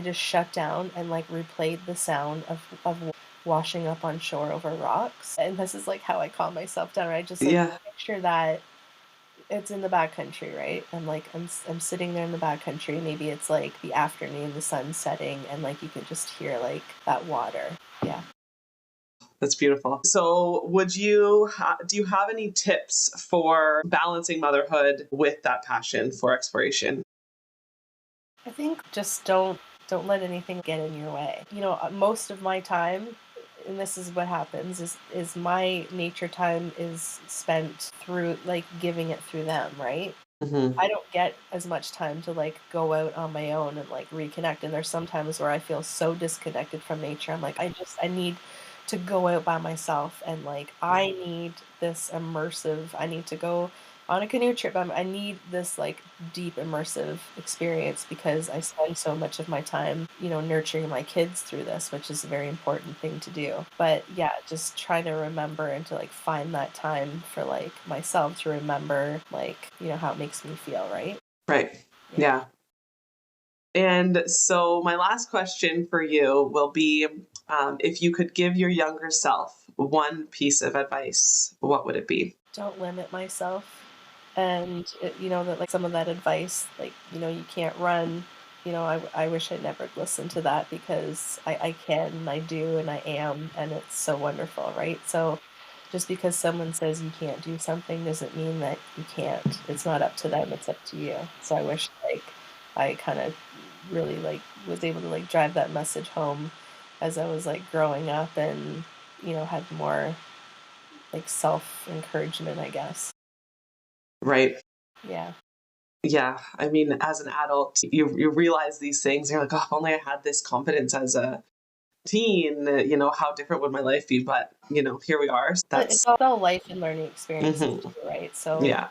S3: just shut down and like replayed the sound of washing up on shore over rocks, and this is like how I calm myself down. I just like
S2: Yeah.
S3: picture that it's in the backcountry, right? I'm sitting there in the backcountry. Maybe it's like the afternoon, the sun's setting, and like you can just hear like that water. Yeah.
S2: That's beautiful. So, do you have any tips for balancing motherhood with that passion for exploration?
S3: I think just don't let anything get in your way. Most of my time, and this is what happens, is my nature time is spent through like giving it through them, right?
S2: Hmm.
S3: I don't get as much time to like go out on my own and like reconnect. And there's some times where I feel so disconnected from nature. I'm like, I need to go out by myself and like I need this immersive. I need to go on a canoe trip. I need this like deep immersive experience because I spend so much of my time, nurturing my kids through this, which is a very important thing to do. But yeah, just trying to remember and to like find that time for like myself to remember like, how it makes me feel, right?
S2: Right.
S3: Yeah.
S2: Yeah. And so, my last question for you will be, if you could give your younger self one piece of advice, what would it be?
S3: Don't limit myself. And that like some of that advice, like, you can't run, I wish I'd never listened to that, because I can, and I do, and I am, and it's so wonderful, right? So just because someone says you can't do something doesn't mean that you can't. It's not up to them, it's up to you. So I wish like I kind of really like was able to like drive that message home as I was like growing up, and had more like self encouragement, I guess.
S2: Right.
S3: Yeah.
S2: Yeah. I mean, as an adult, you realize these things. You're like, oh, if only I had this confidence as a teen, how different would my life be? But, here we are. So
S3: But it's
S2: that's,
S3: all life and learning experiences
S2: mhm.
S3: too, right? So,
S2: Yeah,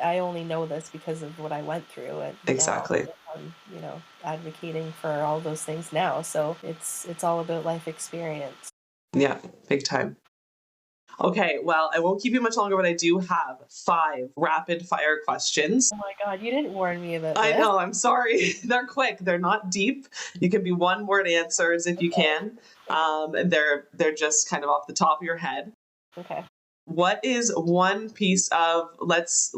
S3: I only know this because of what I went through, and now
S2: exactly.
S3: I'm, advocating for all those things now. So it's all about life experience.
S2: Yeah, big time. Okay, well, I won't keep you much longer, but I do have 5 rapid fire questions.
S3: Oh my God, you didn't warn me about
S2: I
S3: this.
S2: know, I'm sorry. They're quick. They're not deep. You can be one word answers if you
S3: Okay.
S2: can. And they're just kind of off the top of your head.
S3: Okay.
S2: What is one piece of let's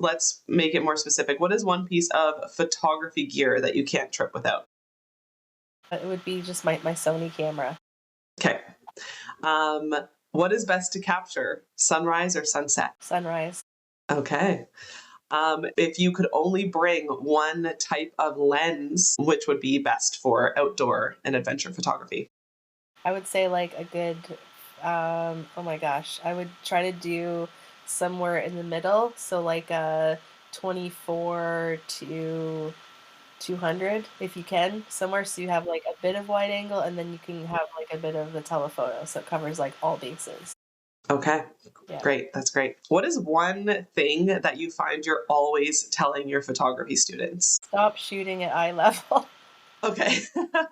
S2: make it more specific. What is one piece of photography gear that you can't trip without?
S3: It would be just my Sony camera.
S2: Okay. Um, what is best to capture? Sunrise or sunset?
S3: Sunrise.
S2: Okay. If you could only bring one type of lens, which would be best for outdoor and adventure photography?
S3: I would say like a good, oh my gosh, I would try to do somewhere in the middle. So like a 24 to 200 if you can, somewhere so you have like a bit of wide angle, and then you can have like a bit of the telephoto so it covers like all bases.
S2: Okay,
S3: Yeah.
S2: great. That's great. What is one thing that you find you're always telling your photography students?
S3: Stop shooting at eye level.
S2: Okay,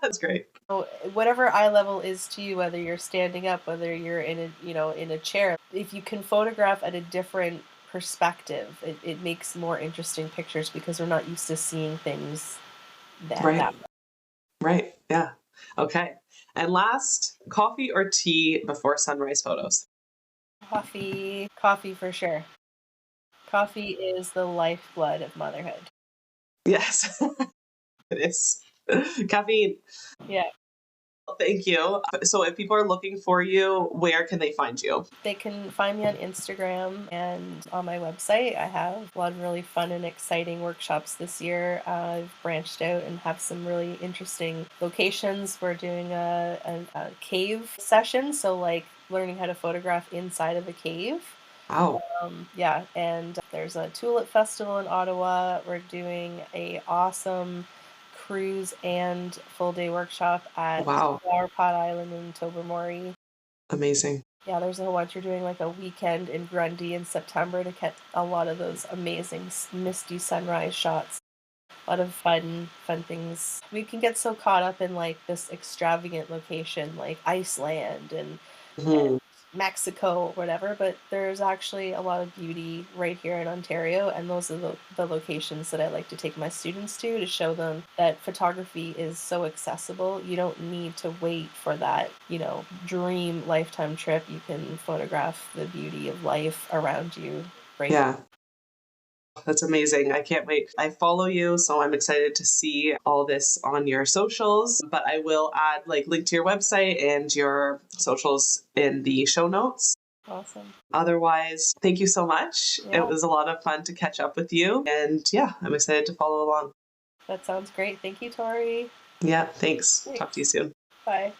S2: that's great.
S3: So whatever eye level is to you, whether you're standing up, whether you're in a chair, if you can photograph at a different perspective, it makes more interesting pictures because we're not used to seeing things that
S2: Right, right. Yeah. Okay. And last, coffee or tea before sunrise photos?
S3: coffee for sure. Coffee is the lifeblood of motherhood.
S2: Yes, it is. Caffeine.
S3: Yeah.
S2: Thank you. So if people are looking for you, where can they find you?
S3: They can find me on Instagram and on my website. I have a lot of really fun and exciting workshops this year. I've branched out and have some really interesting locations. We're doing a cave session, so like learning how to photograph inside of a cave.
S2: Wow.
S3: Yeah, and there's a tulip festival in Ottawa. We're doing a awesome cruise and full day workshop at
S2: Wow.
S3: Flower Pot Island in Tobermory.
S2: Amazing.
S3: Yeah, there's a whole bunch. We're doing like a weekend in Grundy in September to get a lot of those amazing misty sunrise shots. A lot of fun things. We can get so caught up in like this extravagant location like Iceland and
S2: Mhm.
S3: Mexico or whatever, but there's actually a lot of beauty right here in Ontario, and those are the locations that I like to take my students to show them that photography is so accessible. You don't need to wait for that, dream lifetime trip. You can photograph the beauty of life around you right.
S2: Yeah. That's amazing. I can't wait. I follow you, so I'm excited to see all this on your socials, but I will add like link to your website and your socials in the show notes.
S3: Awesome.
S2: Otherwise, thank you so much.
S3: Yeah,
S2: It was a lot of fun to catch up with you, and yeah, I'm excited to follow along.
S3: that sounds great. Thank you, Tori.
S2: Yeah, thanks. Talk to you
S3: Thanks.
S2: soon.
S3: Bye.